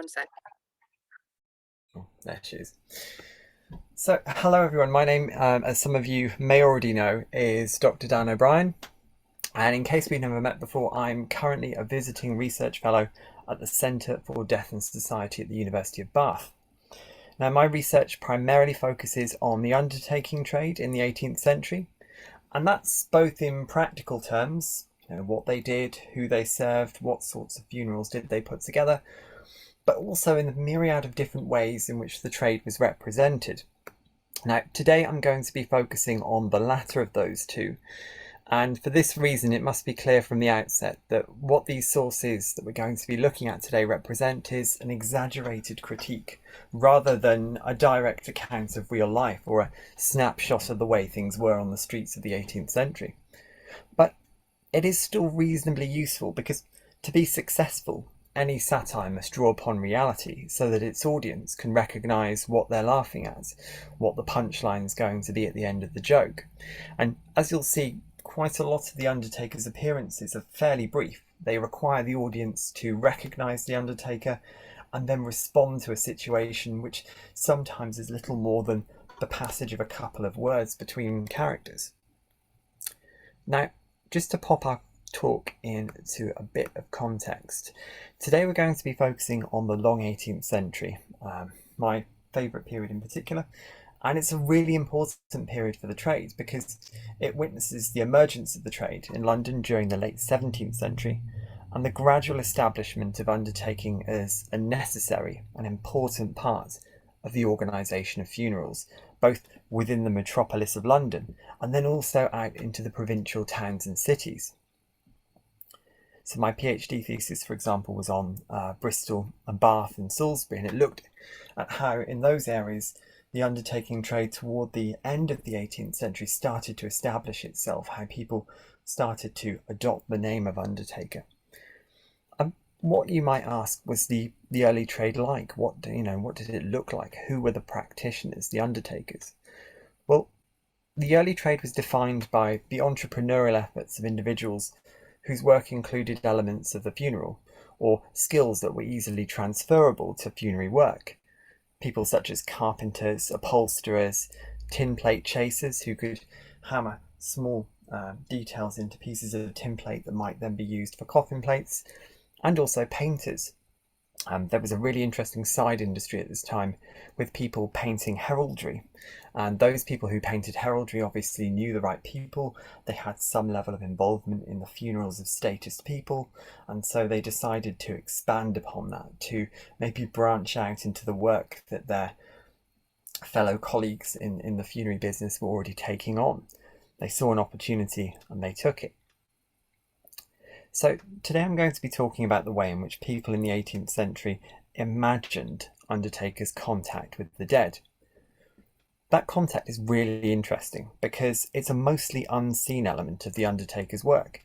One sec. Oh, there she is. So, hello everyone. My name, as some of you may already know, is Dr. Dan O'Brien. And in case we've never met before, I'm currently a visiting research fellow at the Centre for Death and Society at the University of Bath. Now, my research primarily focuses on the undertaking trade in the 18th century, and that's both in practical terms, what they did, who they served, what sorts of funerals did they put together, but also in the myriad of different ways in which the trade was represented. Now, today I'm going to be focusing on the latter of those two, and for this reason it must be clear from the outset that what these sources that we're going to be looking at today represent is an exaggerated critique rather than a direct account of real life or a snapshot of the way things were on the streets of the 18th century. But it is still reasonably useful because to be successful, any satire must draw upon reality so that its audience can recognise what they're laughing at, what the punchline's going to be at the end of the joke. And as you'll see, quite a lot of the Undertaker's appearances are fairly brief. They require the audience to recognise the Undertaker and then respond to a situation which sometimes is little more than the passage of a couple of words between characters. Now, just to pop our talk into a bit of context, today we're going to be focusing on the long 18th century, my favourite period in particular, and it's a really important period for the trade because it witnesses the emergence of the trade in London during the late 17th century and the gradual establishment of undertaking as a necessary and important part of the organisation of funerals, both within the metropolis of London and then also out into the provincial towns and cities. So my PhD thesis, for example, was on Bristol and Bath and Salisbury, and it looked at how in those areas the undertaking trade toward the end of the 18th century started to establish itself, how people started to adopt the name of undertaker. What you might ask was the early trade like? What did it look like? Who were the practitioners, the undertakers? Well, the early trade was defined by the entrepreneurial efforts of individuals whose work included elements of the funeral, or skills that were easily transferable to funerary work. People such as carpenters, upholsterers, tin plate chasers who could hammer small details into pieces of tin plate that might then be used for coffin plates, and also painters. There was a really interesting side industry at this time with people painting heraldry, and those people who painted heraldry obviously knew the right people. They had some level of involvement in the funerals of status people, and so they decided to expand upon that, to maybe branch out into the work that their fellow colleagues in the funerary business were already taking on. They saw an opportunity and they took it. So today I'm going to be talking about the way in which people in the 18th century imagined undertakers' contact with the dead. That contact is really interesting because it's a mostly unseen element of the undertaker's work,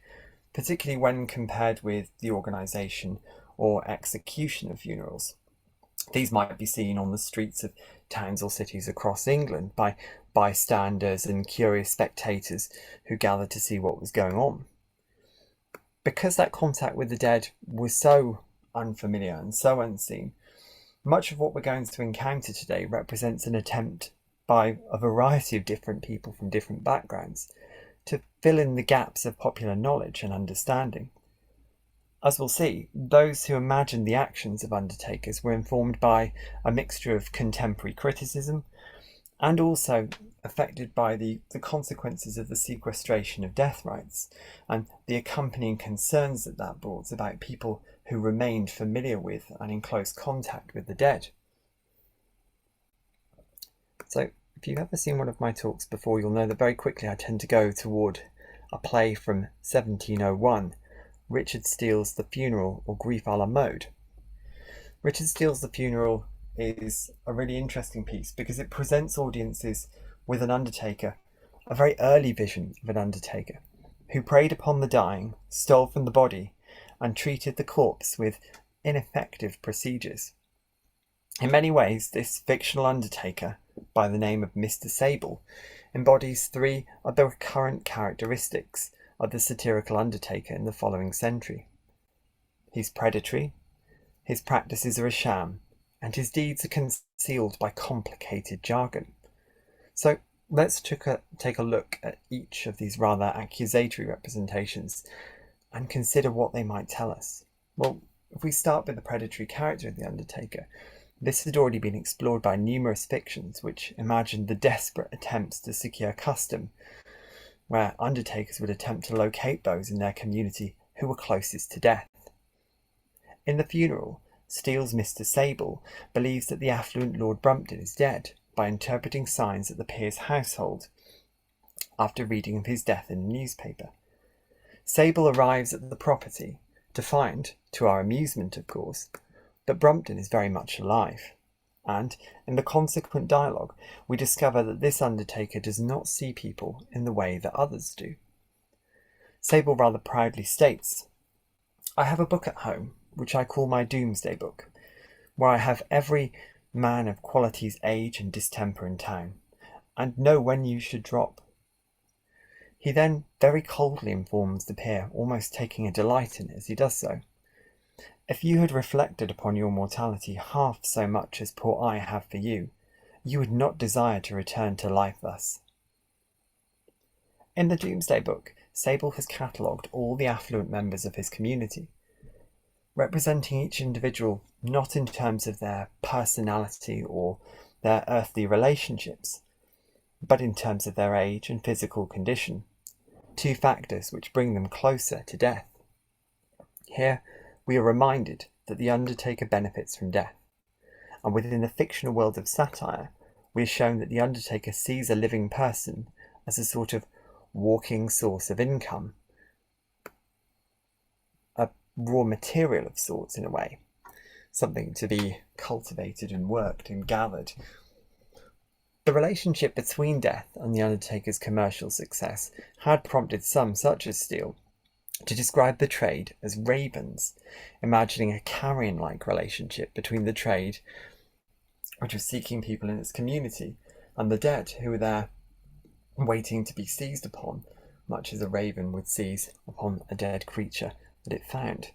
particularly when compared with the organisation or execution of funerals. These might be seen on the streets of towns or cities across England by bystanders and curious spectators who gathered to see what was going on. Because that contact with the dead was so unfamiliar and so unseen, much of what we're going to encounter today represents an attempt by a variety of different people from different backgrounds to fill in the gaps of popular knowledge and understanding. As we'll see, those who imagined the actions of undertakers were informed by a mixture of contemporary criticism and also affected by the consequences of the sequestration of death rights and the accompanying concerns that brought about people who remained familiar with and in close contact with the dead. So if you've ever seen one of my talks before, you'll know that very quickly I tend to go toward a play from 1701, Richard Steele's The Funeral, or Grief a la Mode. Richard Steele's The Funeral is a really interesting piece because it presents audiences with an undertaker, a very early vision of an undertaker, who preyed upon the dying, stole from the body, and treated the corpse with ineffective procedures. In many ways, this fictional undertaker, by the name of Mr. Sable, embodies three of the recurrent characteristics of the satirical undertaker in the following century. He's predatory, his practices are a sham, and his deeds are concealed by complicated jargon. So let's take a look at each of these rather accusatory representations and consider what they might tell us. Well, if we start with the predatory character of the Undertaker, this had already been explored by numerous fictions which imagined the desperate attempts to secure custom, where undertakers would attempt to locate those in their community who were closest to death. In The Funeral, Steele's Mr. Sable believes that the affluent Lord Brumpton is dead by interpreting signs at the peer's household after reading of his death in a newspaper. Sable arrives at the property to find, to our amusement of course, that Brumpton is very much alive, and in the consequent dialogue we discover that this undertaker does not see people in the way that others do. Sable rather proudly states, "I have a book at home, which I call my Doomsday Book, where I have every man of quality's age and distemper in town, and know when you should drop." He then very coldly informs the peer, almost taking a delight in it as he does so, "If you had reflected upon your mortality half so much as poor I have for you, you would not desire to return to life thus." In the Doomsday Book, Sable has catalogued all the affluent members of his community, representing each individual not in terms of their personality or their earthly relationships, but in terms of their age and physical condition, two factors which bring them closer to death. Here we are reminded that the Undertaker benefits from death, and within the fictional world of satire, we are shown that the Undertaker sees a living person as a sort of walking source of income, a raw material of sorts in a way, something to be cultivated and worked and gathered. The relationship between death and the Undertaker's commercial success had prompted some, such as Steele, to describe the trade as ravens, imagining a carrion-like relationship between the trade, which was seeking people in its community, and the dead, who were there waiting to be seized upon, much as a raven would seize upon a dead creature that it found.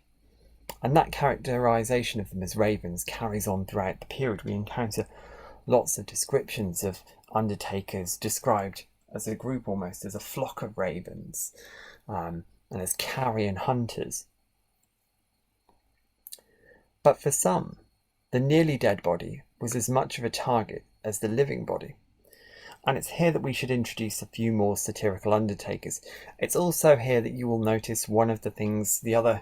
And that characterisation of them as ravens carries on throughout the period. We encounter lots of descriptions of undertakers described as a group, almost as a flock of ravens, and as carrion hunters. But for some, the nearly dead body was as much of a target as the living body. And it's here that we should introduce a few more satirical undertakers. It's also here that you will notice one of the things, the other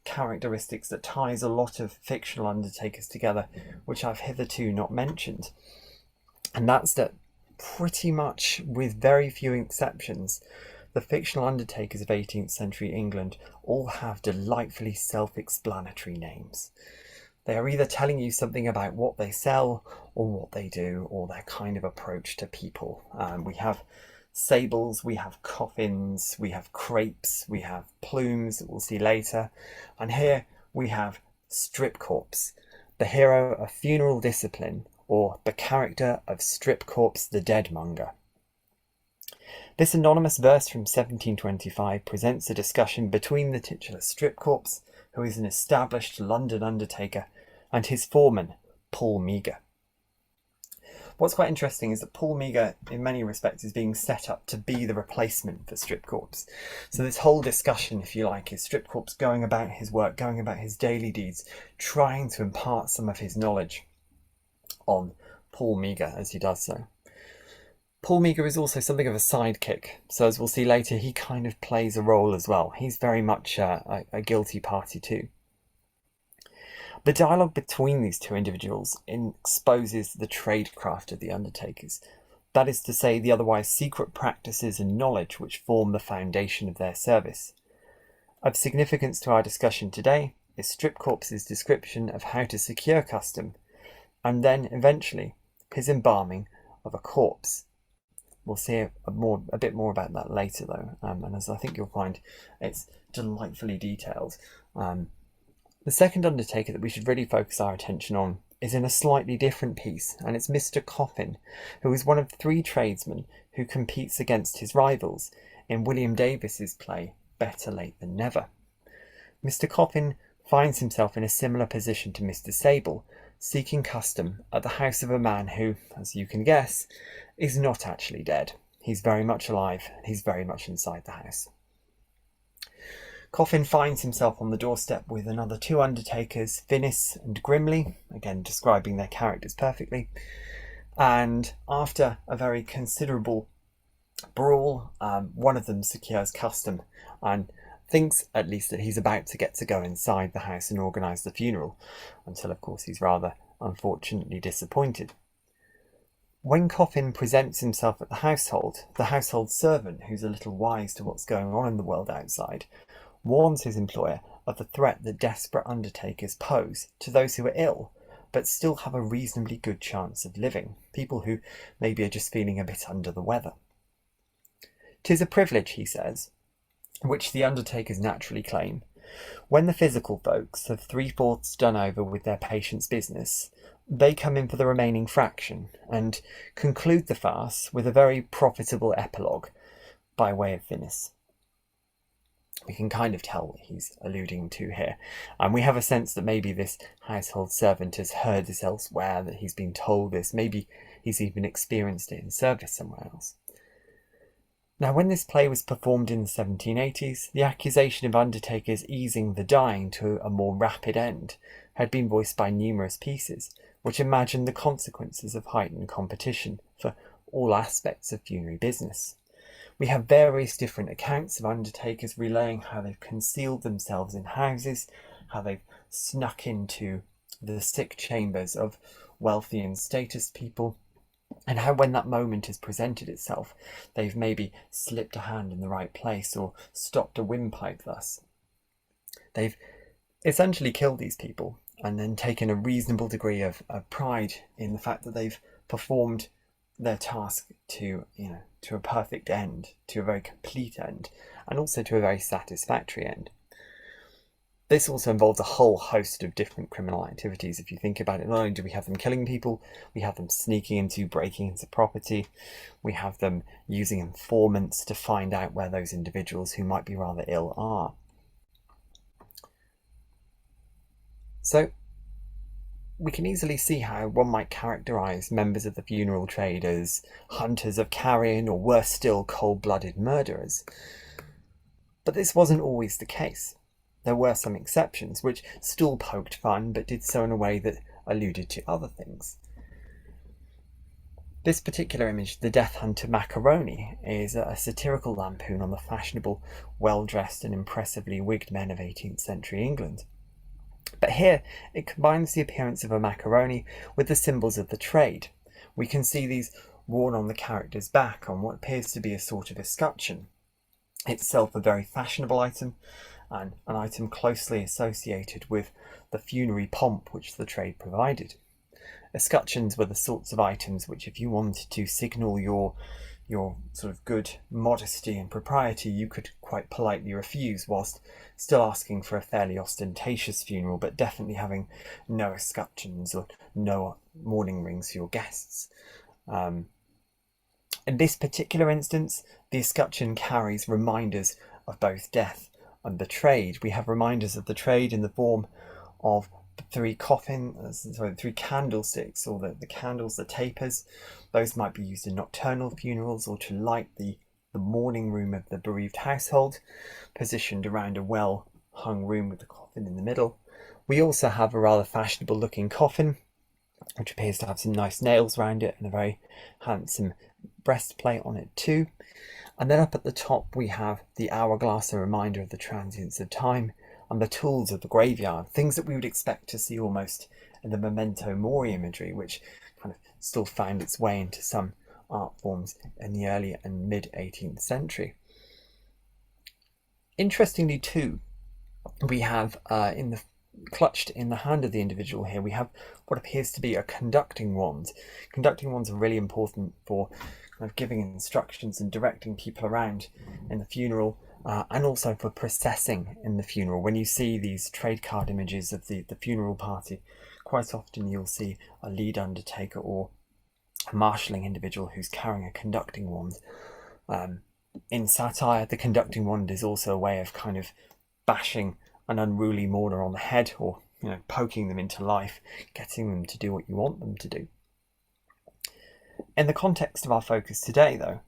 characteristics that ties a lot of fictional undertakers together, which I've hitherto not mentioned. And that's that pretty much, with very few exceptions, the fictional undertakers of 18th century England all have delightfully self-explanatory names. They are either telling you something about what they sell or what they do, or their kind of approach to people. We have sables, we have coffins, we have crepes, we have plumes that we'll see later, and here we have strip corpse, the hero of funeral discipline, or the character of strip corpse the deadmonger. This anonymous verse from 1725 presents a discussion between the titular strip corpse, who is an established London undertaker, and his foreman, Paul Meagher. What's quite interesting is that Paul Meagher, in many respects, is being set up to be the replacement for Strip Corpse. So this whole discussion, if you like, is Strip Corpse going about his work, going about his daily deeds, trying to impart some of his knowledge on Paul Meagher as he does so. Paul Meagher is also something of a sidekick, so as we'll see later, he kind of plays a role as well. He's very much a guilty party too. The dialogue between these two individuals exposes the tradecraft of the undertakers, that is to say, the otherwise secret practices and knowledge which form the foundation of their service. Of significance to our discussion today is Strip Corpse's description of how to secure custom, and then eventually his embalming of a corpse. We'll see a bit more about that later though, and as I think you'll find, it's delightfully detailed. The second undertaker that we should really focus our attention on is in a slightly different piece, and it's Mr. Coffin, who is one of 3 tradesmen who competes against his rivals in William Davis's play Better Late Than Never. Mr. Coffin finds himself in a similar position to Mr. Sable, seeking custom at the house of a man who, as you can guess, is not actually dead. He's very much alive, and he's very much inside the house. Coffin finds himself on the doorstep with another two Undertakers, Finis and Grimly, again describing their characters perfectly. And after a very considerable brawl, one of them secures custom and thinks at least that he's about to get to go inside the house and organise the funeral, until of course he's rather unfortunately disappointed. When Coffin presents himself at the household servant, who's a little wise to what's going on in the world outside, warns his employer of the threat that desperate Undertakers pose to those who are ill, but still have a reasonably good chance of living, people who maybe are just feeling a bit under the weather. "'Tis a privilege," he says, which the Undertakers naturally claim, when the physical folks have 3/4 done over with their patient's business, they come in for the remaining fraction and conclude the farce with a very profitable epilogue by way of Finis. We can kind of tell what he's alluding to here, and we have a sense that maybe this household servant has heard this elsewhere, that he's been told this, maybe he's even experienced it in service somewhere else. Now, when this play was performed in the 1780s, the accusation of Undertakers easing the dying to a more rapid end had been voiced by numerous pieces, which imagined the consequences of heightened competition for all aspects of funerary business. We have various different accounts of Undertakers relaying how they've concealed themselves in houses, how they've snuck into the sick chambers of wealthy and status people, and how when that moment has presented itself, they've maybe slipped a hand in the right place or stopped a windpipe thus. They've essentially killed these people and then taken a reasonable degree of pride in the fact that they've performed their task to a perfect end, to a very complete end, and also to a very satisfactory end. This also involves a whole host of different criminal activities. If you think about it, not only do we have them killing people, we have them sneaking into, breaking into property, we have them using informants to find out where those individuals who might be rather ill are. So we can easily see how one might characterise members of the funeral trade as hunters of carrion, or worse still, cold-blooded murderers. But this wasn't always the case. There were some exceptions, which still poked fun, but did so in a way that alluded to other things. This particular image, The Death Hunter Macaroni, is a satirical lampoon on the fashionable, well-dressed and impressively wigged men of 18th century England. But here it combines the appearance of a macaroni with the symbols of the trade. We can see these worn on the character's back on what appears to be a sort of escutcheon, itself a very fashionable item, and an item closely associated with the funerary pomp which the trade provided. Escutcheons were the sorts of items which, if you wanted to signal your sort of good modesty and propriety, you could quite politely refuse, whilst still asking for a fairly ostentatious funeral, but definitely having no escutcheons or no mourning rings for your guests. In this particular instance, the escutcheon carries reminders of both death and the trade. We have reminders of the trade in the form of three candlesticks, or the candles, the tapers. Those might be used in nocturnal funerals or to light the mourning room of the bereaved household, positioned around a well-hung room with the coffin in the middle. We also have a rather fashionable looking coffin, which appears to have some nice nails around it and a very handsome breastplate on it too. And then up at the top we have the hourglass, a reminder of the transience of time, and the tools of the graveyard, things that we would expect to see almost in the memento mori imagery, which kind of still found its way into some art forms in the early and mid-18th century. Interestingly too, we have clutched in the hand of the individual here, we have what appears to be a conducting wand. Conducting wands are really important for kind of giving instructions and directing people around in the funeral, and also for processing in the funeral. When you see these trade card images of the funeral party, quite often you'll see a lead undertaker or a marshalling individual who's carrying a conducting wand. In satire, the conducting wand is also a way of kind of bashing an unruly mourner on the head, or poking them into life, getting them to do what you want them to do. In the context of our focus today, though,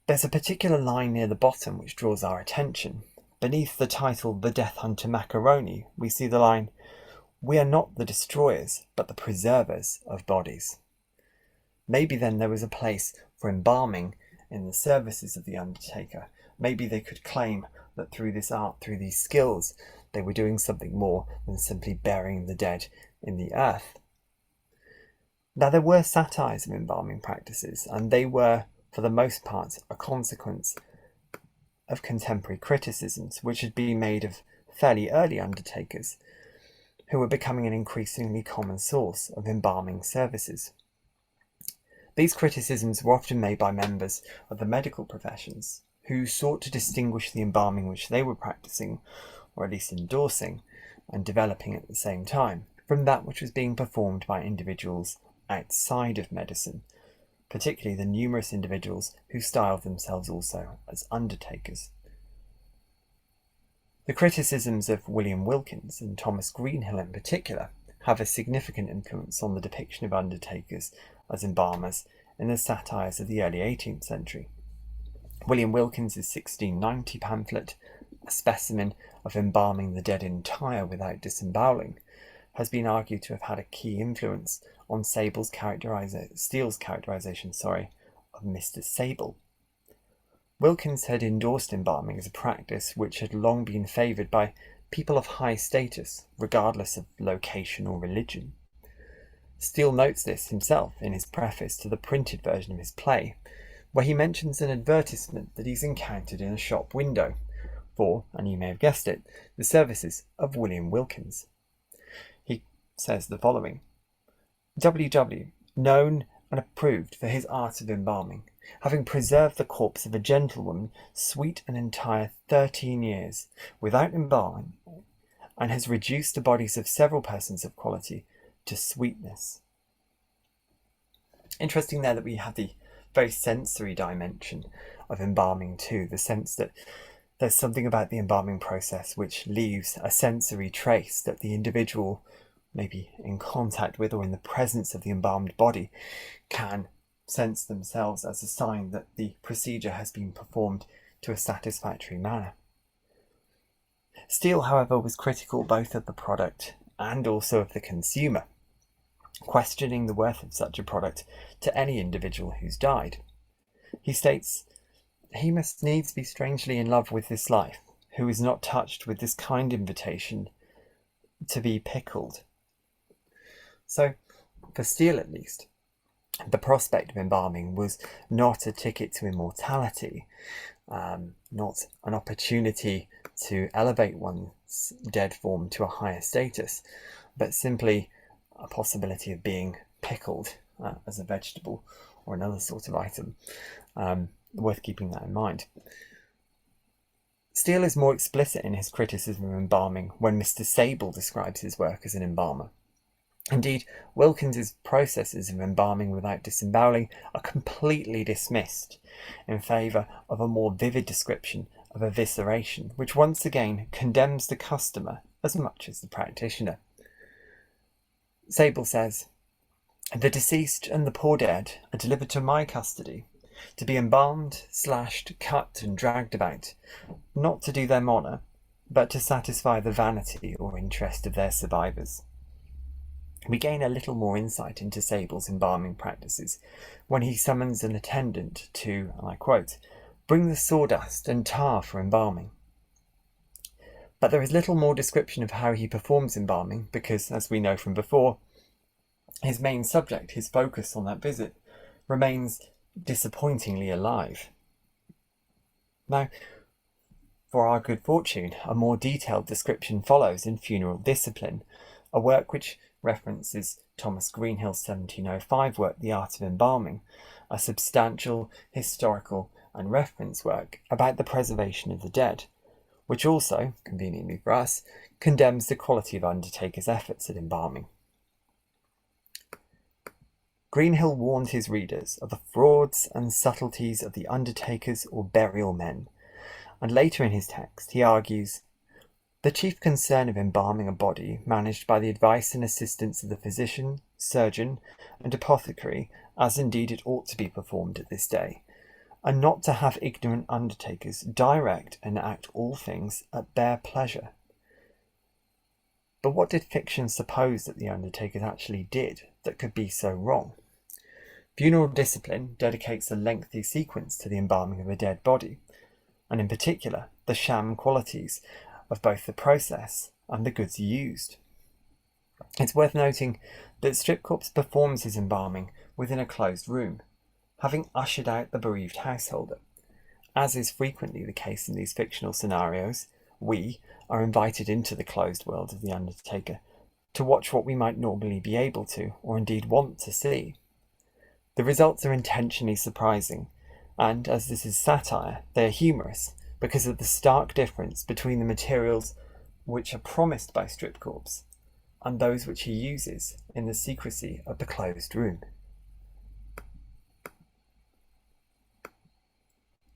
there's a particular line near the bottom which draws our attention. Beneath the title The Death Hunter Macaroni, we see the line, "We are not the destroyers, but the preservers of bodies." Maybe then there was a place for embalming in the services of the undertaker. Maybe they could claim that through this art, through these skills, they were doing something more than simply burying the dead in the earth. Now, there were satires of embalming practices, and they were, for the most part, a consequence of contemporary criticisms which had been made of fairly early undertakers, who were becoming an increasingly common source of embalming services. These criticisms were often made by members of the medical professions, who sought to distinguish the embalming which they were practicing, or at least endorsing, and developing at the same time, from that which was being performed by individuals outside of medicine, particularly the numerous individuals who styled themselves also as undertakers. The criticisms of William Wilkins and Thomas Greenhill in particular have a significant influence on the depiction of undertakers as embalmers in the satires of the early 18th century. William Wilkins' 1690 pamphlet, A Specimen of Embalming the Dead Entire Without Disemboweling, has been argued to have had a key influence on Steele's characterization of Mr. Sable. Wilkins had endorsed embalming as a practice which had long been favoured by people of high status, regardless of location or religion. Steele notes this himself in his preface to the printed version of his play, where he mentions an advertisement that he's encountered in a shop window for, and you may have guessed it, the services of William Wilkins. He says the following: W.W., known and approved for his art of embalming, having preserved the corpse of a gentlewoman sweet and entire 13 years, without embalming, and has reduced the bodies of several persons of quality to sweetness. Interesting there that we have the very sensory dimension of embalming too, the sense that there's something about the embalming process which leaves a sensory trace that the individual, maybe in contact with or in the presence of the embalmed body, can sense themselves as a sign that the procedure has been performed to a satisfactory manner. Steele, however, was critical both of the product and also of the consumer, questioning the worth of such a product to any individual who's died. He states, "He must needs be strangely in love with this life, who is not touched with this kind invitation to be pickled." So, for Steele at least, the prospect of embalming was not a ticket to immortality, not an opportunity to elevate one's dead form to a higher status, but simply a possibility of being pickled as a vegetable or another sort of item. Worth keeping that in mind. Steele is more explicit in his criticism of embalming when Mr. Sable describes his work as an embalmer. Indeed, Wilkins's processes of embalming without disemboweling are completely dismissed in favour of a more vivid description of evisceration, which once again condemns the customer as much as the practitioner. Sable says, "The deceased and the poor dead are delivered to my custody, to be embalmed, slashed, cut and dragged about, not to do them honour, but to satisfy the vanity or interest of their survivors." We gain a little more insight into Sable's embalming practices when he summons an attendant to, and I quote, "bring the sawdust and tar for embalming." But there is little more description of how he performs embalming because, as we know from before, his main subject, his focus on that visit, remains disappointingly alive. Now, for our good fortune, a more detailed description follows in Funeral Discipline, a work which references Thomas Greenhill's 1705 work, The Art of Embalming, a substantial historical and reference work about the preservation of the dead, which also, conveniently for us, condemns the quality of undertakers' efforts at embalming. Greenhill warned his readers of the frauds and subtleties of the undertakers or burial men, and later in his text he argues, The chief concern of embalming a body managed by the advice and assistance of the physician, surgeon, and apothecary, as indeed it ought to be performed at this day, and not to have ignorant undertakers direct and act all things at their pleasure. But what did fiction suppose that the undertakers actually did that could be so wrong? Funeral discipline dedicates a lengthy sequence to the embalming of a dead body, and in particular the sham qualities of both the process and the goods used. It's worth noting that Strip Corpse performs his embalming within a closed room, having ushered out the bereaved householder. As is frequently the case in these fictional scenarios, we are invited into the closed world of the Undertaker to watch what we might normally be able to, or indeed want to see. The results are intentionally surprising, and as this is satire, they are humorous because of the stark difference between the materials which are promised by Strip Corpse and those which he uses in the secrecy of the closed room.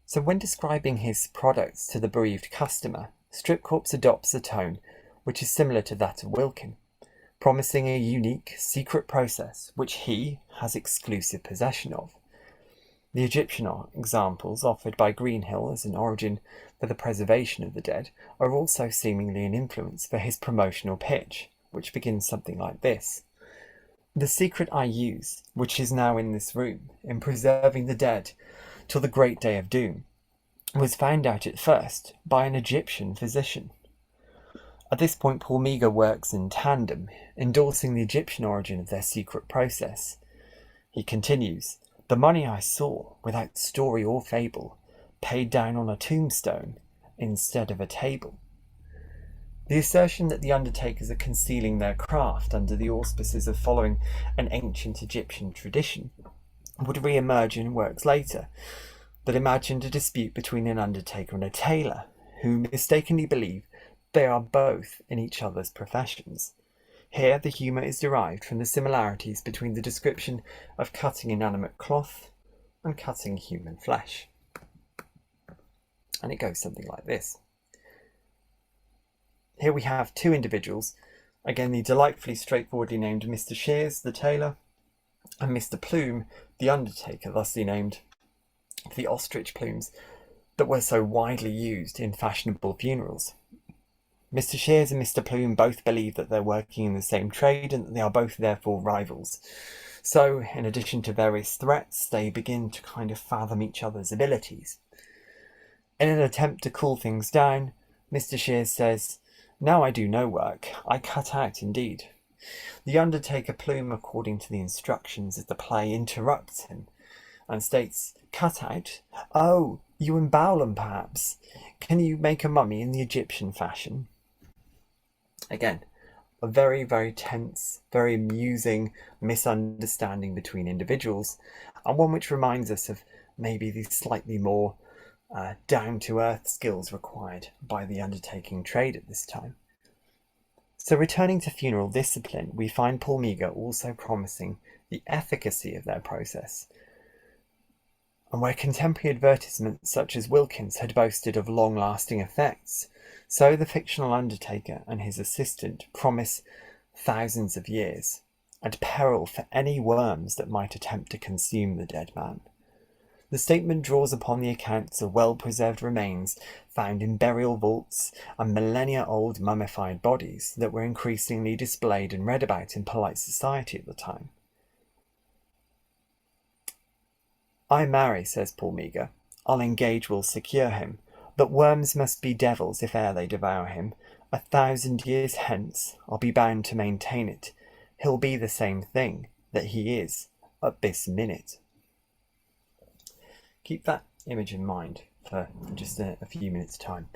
So when describing his products to the bereaved customer, Strip Corpse adopts a tone which is similar to that of Wilkin, promising a unique, secret process which he has exclusive possession of. The Egyptian examples offered by Greenhill as an origin for the preservation of the dead are also seemingly an influence for his promotional pitch, which begins something like this. The secret I use, which is now in this room, in preserving the dead till the great day of doom, was found out at first by an Egyptian physician. At this point, Paul Meagher works in tandem, endorsing the Egyptian origin of their secret process. He continues, "The money I saw, without story or fable, paid down on a tombstone instead of a table." The assertion that the undertakers are concealing their craft under the auspices of following an ancient Egyptian tradition would re-emerge in works later that imagined a dispute between an undertaker and a tailor, who mistakenly believe they are both in each other's professions. Here the humour is derived from the similarities between the description of cutting inanimate cloth and cutting human flesh. And it goes something like this. Here we have two individuals, again the delightfully straightforwardly named Mr. Shears, the tailor, and Mr. Plume, the undertaker, thusly named for the ostrich plumes that were so widely used in fashionable funerals. Mr. Shears and Mr. Plume both believe that they're working in the same trade and that they are both therefore rivals. So, in addition to various threats, they begin to kind of fathom each other's abilities. In an attempt to cool things down, Mr. Shears says, "Now I do no work, I cut out indeed." The undertaker Plume, according to the instructions of the play, interrupts him and states, "Cut out? Oh, you embalm perhaps? Can you make a mummy in the Egyptian fashion?" Again, a very, very tense, very amusing misunderstanding between individuals, and one which reminds us of maybe the slightly more down-to-earth skills required by the undertaking trade at this time. So returning to funeral discipline, we find Paul Meagher also promising the efficacy of their process. And where contemporary advertisements such as Wilkins had boasted of long-lasting effects, so the fictional undertaker and his assistant promise thousands of years, and peril for any worms that might attempt to consume the dead man. The statement draws upon the accounts of well-preserved remains found in burial vaults and millennia-old mummified bodies that were increasingly displayed and read about in polite society at the time. "I marry," says Paul Meagher, "I'll engage will secure him, but worms must be devils if e'er they devour him. 1,000 years hence I'll be bound to maintain it. He'll be the same thing that he is at this minute." Keep that image in mind for just a few minutes' time.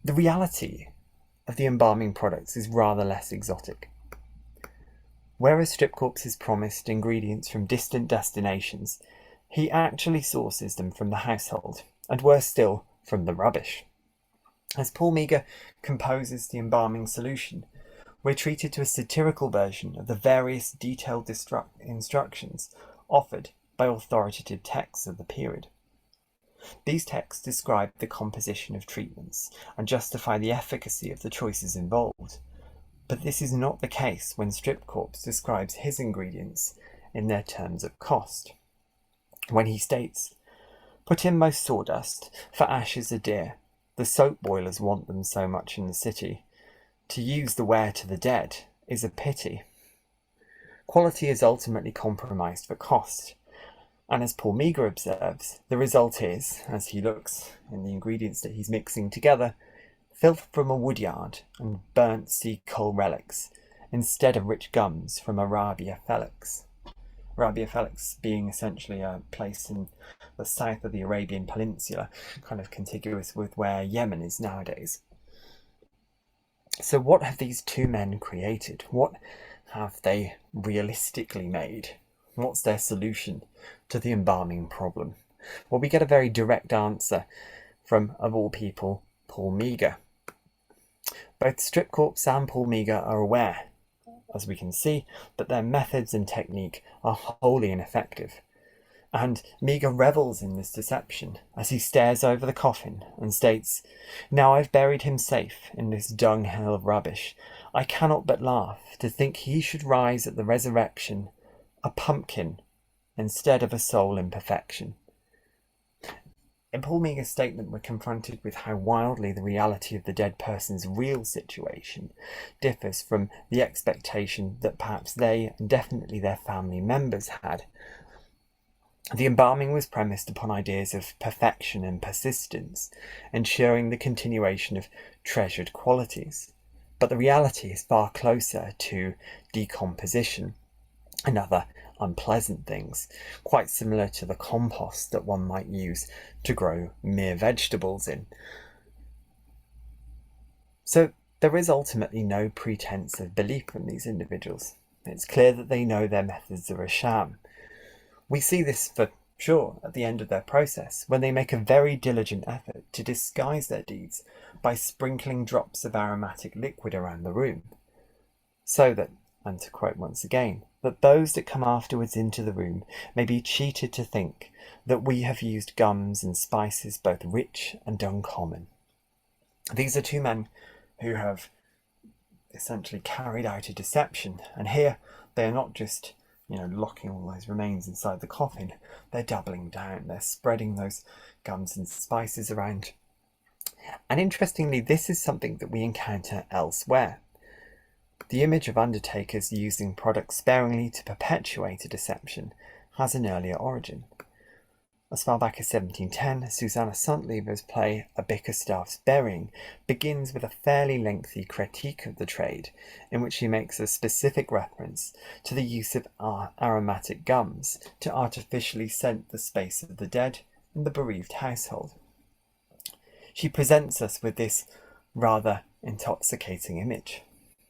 The reality of the embalming products is rather less exotic. Whereas Strip Corpse is promised ingredients from distant destinations, he actually sources them from the household, and worse still, from the rubbish. As Paul Meagher composes the embalming solution, we're treated to a satirical version of the various detailed instructions offered by authoritative texts of the period. These texts describe the composition of treatments and justify the efficacy of the choices involved. But this is not the case when Strip Corpse describes his ingredients in their terms of cost. When he states, "Put in most sawdust, for ashes are dear. The soap boilers want them so much in the city. To use the ware to the dead is a pity." Quality is ultimately compromised for cost. And as Paul Meagher observes, the result is, as he looks in the ingredients that he's mixing together, filth from a woodyard and burnt sea coal relics, instead of rich gums from Arabia Felix. Arabia Felix being essentially a place in the south of the Arabian Peninsula, kind of contiguous with where Yemen is nowadays. So what have these two men created? What have they realistically made? What's their solution to the embalming problem? Well, we get a very direct answer from, of all people, Paul Meagher. Both Strip Corpse and Paul Meagher are aware, as we can see, that their methods and technique are wholly ineffective. And Meagher revels in this deception as he stares over the coffin and states, "Now I've buried him safe in this dunghill of rubbish, I cannot but laugh to think he should rise at the resurrection a pumpkin instead of a soul in perfection." In Paul Meagher's statement, we're confronted with how wildly the reality of the dead person's real situation differs from the expectation that perhaps they, and definitely their family members, had. The embalming was premised upon ideas of perfection and persistence, ensuring the continuation of treasured qualities. But the reality is far closer to decomposition and other unpleasant things, quite similar to the compost that one might use to grow mere vegetables in. So there is ultimately no pretense of belief from these individuals. It's clear that they know their methods are a sham. We see this for sure at the end of their process, when they make a very diligent effort to disguise their deeds by sprinkling drops of aromatic liquid around the room, so that, and to quote once again, that those that come afterwards into the room may be cheated to think that we have used gums and spices both rich and uncommon. These are two men who have essentially carried out a deception, and here they are not just, locking all those remains inside the coffin, they're doubling down, they're spreading those gums and spices around. And interestingly, this is something that we encounter elsewhere. The image of undertakers using products sparingly to perpetuate a deception has an earlier origin. As far back as 1710, Susanna Sontlever's play A Bickerstaff's Burying begins with a fairly lengthy critique of the trade, in which she makes a specific reference to the use of aromatic gums to artificially scent the space of the dead in the bereaved household. She presents us with this rather intoxicating image.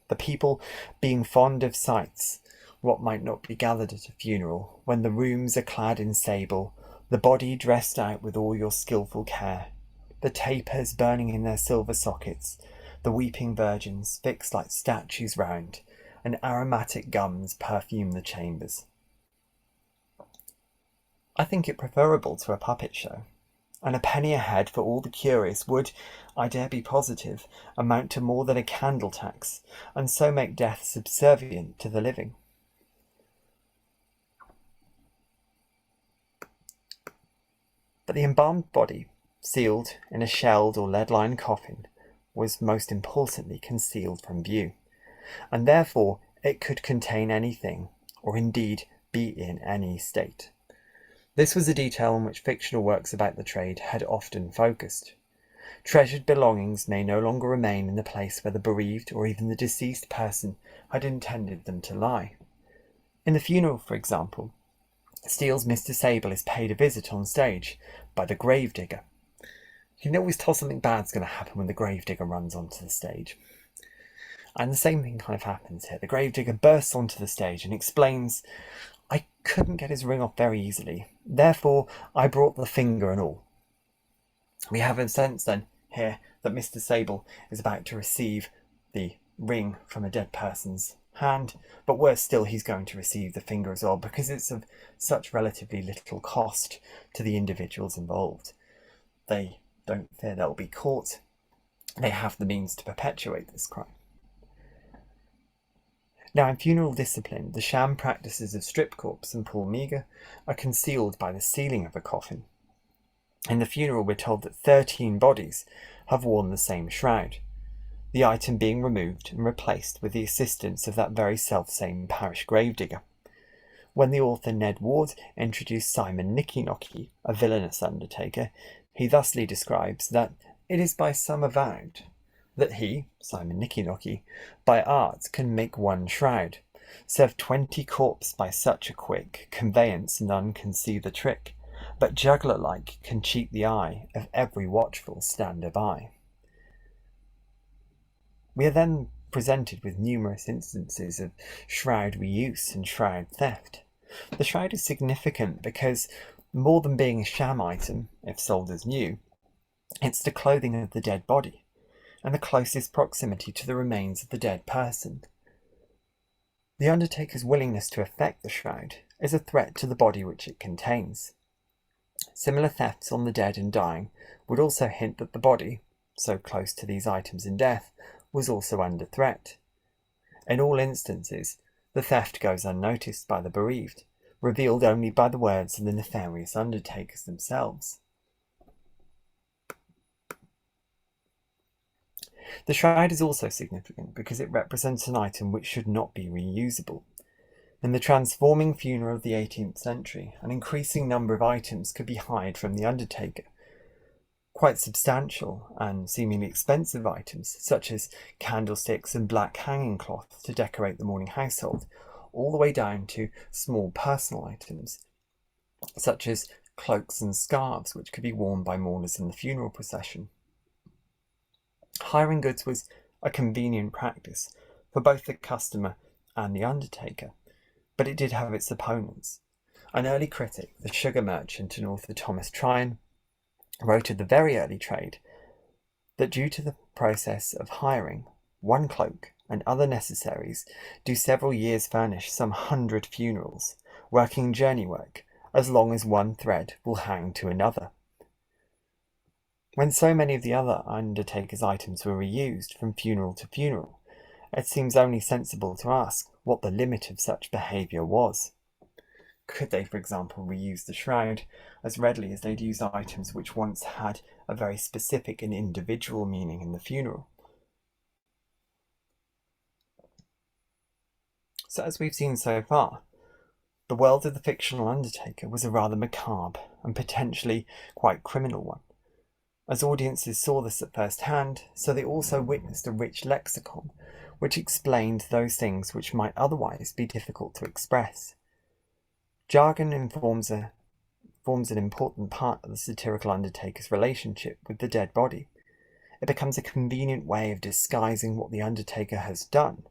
The people being fond of sights, what might not be gathered at a funeral, when the rooms are clad in sable, the body dressed out with all your skilful care, the tapers burning in their silver sockets, the weeping virgins fixed like statues round, and aromatic gums perfume the chambers. I think it preferable to a puppet show, and a penny a head for all the curious would, I dare be positive, amount to more than a candle tax, and so make death subservient to the living. But the embalmed body, sealed in a shelled or lead-lined coffin, was most importantly concealed from view, and therefore it could contain anything, or indeed be in any state. This was a detail on which fictional works about the trade had often focused. Treasured belongings may no longer remain in the place where the bereaved or even the deceased person had intended them to lie. In the funeral, for example, Steele's Mr. Sable is paid a visit on stage by the gravedigger. You can always tell something bad's going to happen when the gravedigger runs onto the stage. And the same thing kind of happens here. The gravedigger bursts onto the stage and explains, "I couldn't get his ring off very easily, therefore I brought the finger and all." We have a sense then here that Mr. Sable is about to receive the ring from a dead person's hand, but worse still, he's going to receive the finger as well, because it's of such relatively little cost to the individuals involved. they don't fear they'll be caught, they have the means to perpetuate this crime. Now, in funeral discipline, the sham practices of strip corpse and Paul Meagher are concealed by the ceiling of a coffin. In the funeral, we're told that 13 bodies have worn the same shroud, the item being removed and replaced with the assistance of that very self-same parish gravedigger. When the author Ned Ward introduced Simon Nicky-Nocky, a villainous undertaker, he thusly describes that it is by some avowed that he, Simon Nicky-Nocky, by art can make one shroud, serve 20 corpse by such a quick conveyance none can see the trick, but juggler-like can cheat the eye of every watchful stander by. We are then presented with numerous instances of shroud reuse and shroud theft. The shroud is significant because, more than being a sham item, if sold as new, it's the clothing of the dead body, and the closest proximity to the remains of the dead person. The undertaker's willingness to effect the shroud is a threat to the body which it contains. Similar thefts on the dead and dying would also hint that the body, so close to these items in death, was also under threat. In all instances, the theft goes unnoticed by the bereaved, revealed only by the words of the nefarious undertakers themselves. The shroud is also significant because it represents an item which should not be reusable. In the transforming funeral of the 18th century, an increasing number of items could be hired from the undertaker. Quite substantial and seemingly expensive items, such as candlesticks and black hanging cloth to decorate the mourning household, all the way down to small personal items, such as cloaks and scarves, which could be worn by mourners in the funeral procession. Hiring goods was a convenient practice for both the customer and the undertaker, but it did have its opponents. An early critic, the sugar merchant and author Thomas Tryon, wrote of the very early trade that due to the process of hiring, one cloak and other necessaries do several years furnish some 100 funerals, working journey work as long as one thread will hang to another. When so many of the other undertaker's items were reused from funeral to funeral, it seems only sensible to ask what the limit of such behaviour was. Could they, for example, reuse the shroud as readily as they'd used items which once had a very specific and individual meaning in the funeral? So as we've seen so far, the world of the fictional undertaker was a rather macabre and potentially quite criminal one. As audiences saw this at first hand, so they also witnessed a rich lexicon which explained those things which might otherwise be difficult to express. Jargon forms an important part of the satirical undertaker's relationship with the dead body. It becomes a convenient way of disguising what the undertaker has done,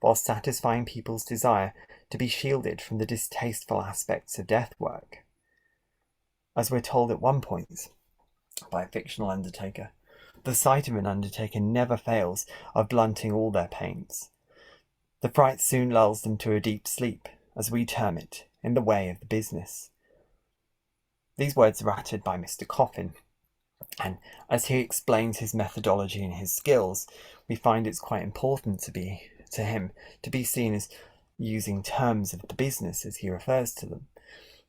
while satisfying people's desire to be shielded from the distasteful aspects of death work. As we're told at one point by a fictional undertaker, the sight of an undertaker never fails of blunting all their pains. The fright soon lulls them to a deep sleep, as we term it, in the way of the business. These words are uttered by Mr. Coffin, and as he explains his methodology and his skills, we find it's quite important to him to be seen as using terms of the business as he refers to them.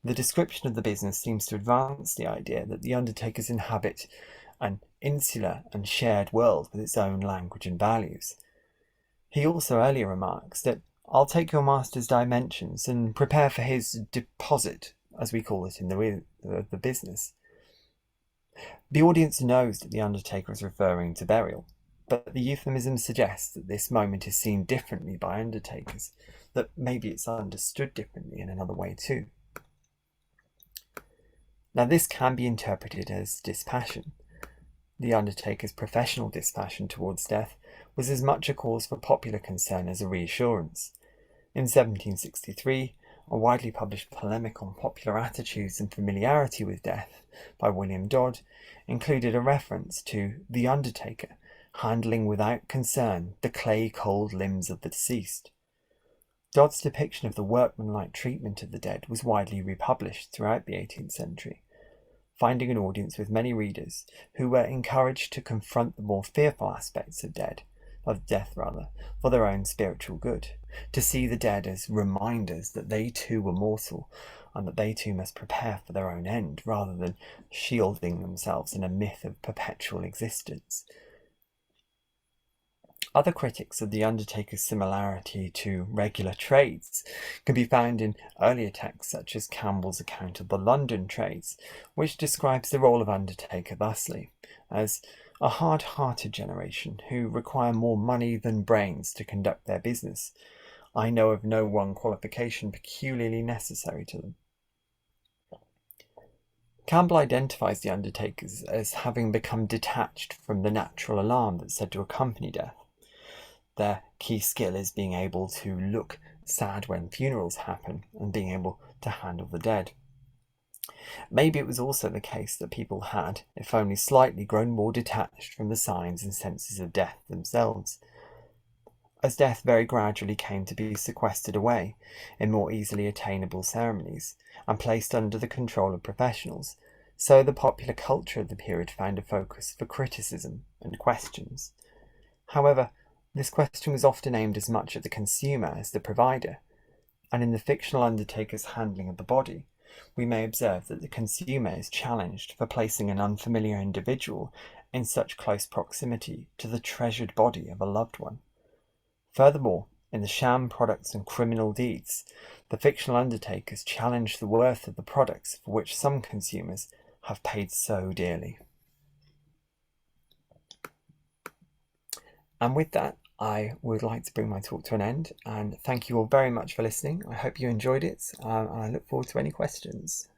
The description of the business seems to advance the idea that the undertakers inhabit an insular and shared world with its own language and values. He also earlier remarks that I'll take your master's dimensions and prepare for his deposit, as we call it in the business. The audience knows that the undertaker is referring to burial, but the euphemism suggests that this moment is seen differently by undertakers, that maybe it's understood differently in another way too. Now this can be interpreted as dispassion. The undertaker's professional dispassion towards death was as much a cause for popular concern as a reassurance. In 1763, a widely published polemic on popular attitudes and familiarity with death by William Dodd included a reference to the undertaker handling without concern the clay-cold limbs of the deceased. Dodd's depiction of the workmanlike treatment of the dead was widely republished throughout the 18th century. finding an audience with many readers who were encouraged to confront the more fearful aspects of death, for their own spiritual good, to see the dead as reminders that they too were mortal and that they too must prepare for their own end, rather than shielding themselves in a myth of perpetual existence. Other critics of the Undertaker's similarity to regular trades can be found in earlier texts such as Campbell's account of the London trades, which describes the role of Undertaker thusly, as a hard-hearted generation who require more money than brains to conduct their business. I know of no one qualification peculiarly necessary to them. Campbell identifies the Undertakers as having become detached from the natural alarm that's said to accompany death. Their key skill is being able to look sad when funerals happen and being able to handle the dead. Maybe it was also the case that people had, if only slightly, grown more detached from the signs and senses of death themselves. As death very gradually came to be sequestered away in more easily attainable ceremonies and placed under the control of professionals, so the popular culture of the period found a focus for criticism and questions. However, this question was often aimed as much at the consumer as the provider, and in the fictional Undertaker's handling of the body, we may observe that the consumer is challenged for placing an unfamiliar individual in such close proximity to the treasured body of a loved one. Furthermore, in the sham products and criminal deeds, the fictional Undertakers challenge the worth of the products for which some consumers have paid so dearly. And with that, I would like to bring my talk to an end, and thank you all very much for listening. I hope you enjoyed it, and I look forward to any questions.